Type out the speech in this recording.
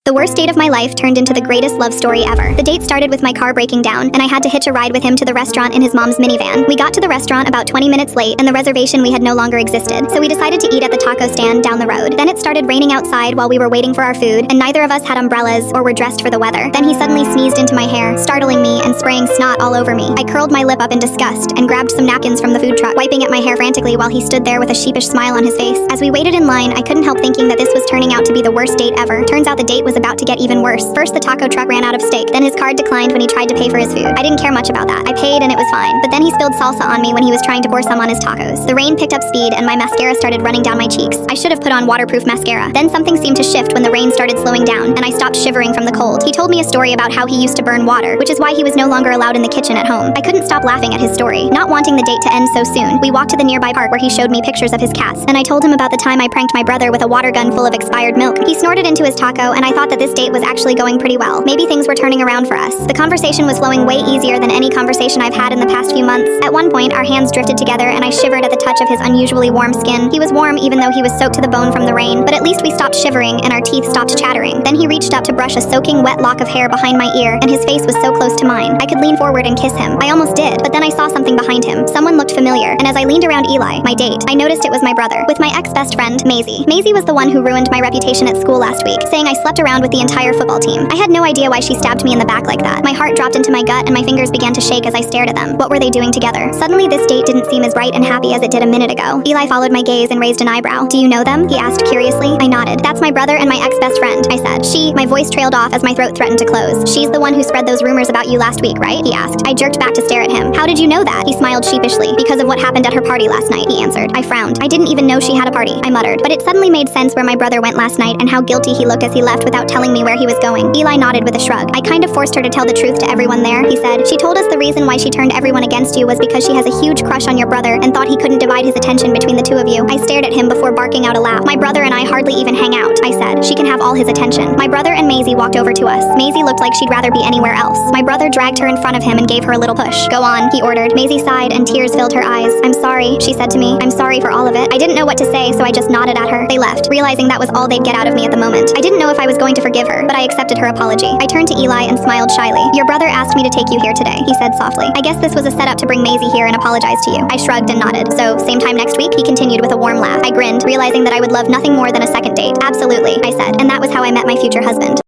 The worst date of my life turned into the greatest love story ever. The date started with my car breaking down, and I had to hitch a ride with him to the restaurant in his mom's minivan. We got to the restaurant about 20 minutes late, and the reservation we had no longer existed, so we decided to eat at the taco stand down the road. Then it started raining outside while we were waiting for our food, and neither of us had umbrellas or were dressed for the weather. Then he suddenly sneezed into my hair, startling me and spraying snot all over me. I curled my lip up in disgust and grabbed some napkins from the food truck, wiping at my hair frantically while he stood there with a sheepish smile on his face. As we waited in line, I couldn't help thinking that this was turning out to be the worst date ever. Turns out the date was about to get even worse. First, the taco truck ran out of steak. Then his card declined when he tried to pay for his food. I didn't care much about that. I paid and it was fine. But then he spilled salsa on me when he was trying to pour some on his tacos. The rain picked up speed and my mascara started running down my cheeks. I should have put on waterproof mascara. Then something seemed to shift when the rain started slowing down and I stopped shivering from the cold. He told me a story about how he used to burn water, which is why he was no longer allowed in the kitchen at home. I couldn't stop laughing at his story. Not wanting the date to end so soon, we walked to the nearby park where he showed me pictures of his cats, and I told him about the time I pranked my brother with a water gun full of expired milk. He snorted into his taco and I thought that this date was actually going pretty well. Maybe things were turning around for us. The conversation was flowing way easier than any conversation I've had in the past few months. At one point, our hands drifted together and I shivered at the touch of his unusually warm skin. He was warm even though he was soaked to the bone from the rain, but at least we stopped shivering and our teeth stopped chattering. Then he reached up to brush a soaking wet lock of hair behind my ear, and his face was so close to mine. I could lean forward and kiss him. I almost did, but then I saw something behind him. Someone looked familiar, and as I leaned around Eli, my date, I noticed it was my brother, with my ex-best friend, Maisie. Maisie was the one who ruined my reputation at school last week, saying I slept around with the entire football team. I had no idea why she stabbed me in the back like that. My heart dropped into my gut and my fingers began to shake as I stared at them. What were they doing together? Suddenly this date didn't seem as bright and happy as it did a minute ago. Eli followed my gaze and raised an eyebrow. Do you know them? He asked curiously. I nodded. That's my brother and my ex-best friend, I said. My voice trailed off as my throat threatened to close. She's the one who spread those rumors about you last week, right? He asked. I jerked back to stare at him. How did you know that? He smiled sheepishly. Because of what happened at her party last night, he answered. I frowned. I didn't even know she had a party, I muttered. But it suddenly made sense where my brother went last night and how guilty he looked as he left without telling me where he was going. Eli nodded with a shrug. I kind of forced her to tell the truth to everyone there, he said. She told us the reason why she turned everyone against you was because she has a huge crush on your brother and thought he couldn't divide his attention between the two of you. I stared at him before barking out a laugh. My brother and I hardly even hang out, I said. She can have all his attention. My brother and Maisie walked over to us. Maisie looked like she'd rather be anywhere else. My brother dragged her in front of him and gave her a little push. Go on, he ordered. Maisie sighed and tears filled her eyes. I'm sorry, she said to me. I'm sorry for all of it. I didn't know what to say, so I just nodded at her. They left, realizing that was all they'd get out of me at the moment. I didn't know if I was going to forgive her, but I accepted her apology. I turned to Eli and smiled shyly. Your brother asked me to take you here today, he said softly. I guess this was a setup to bring Maisie here and apologize to you. I shrugged and nodded. So, same time next week? He continued with a warm laugh. I grinned, realizing that I would love nothing more than a second date. Absolutely, I said. And that was how I met my future husband.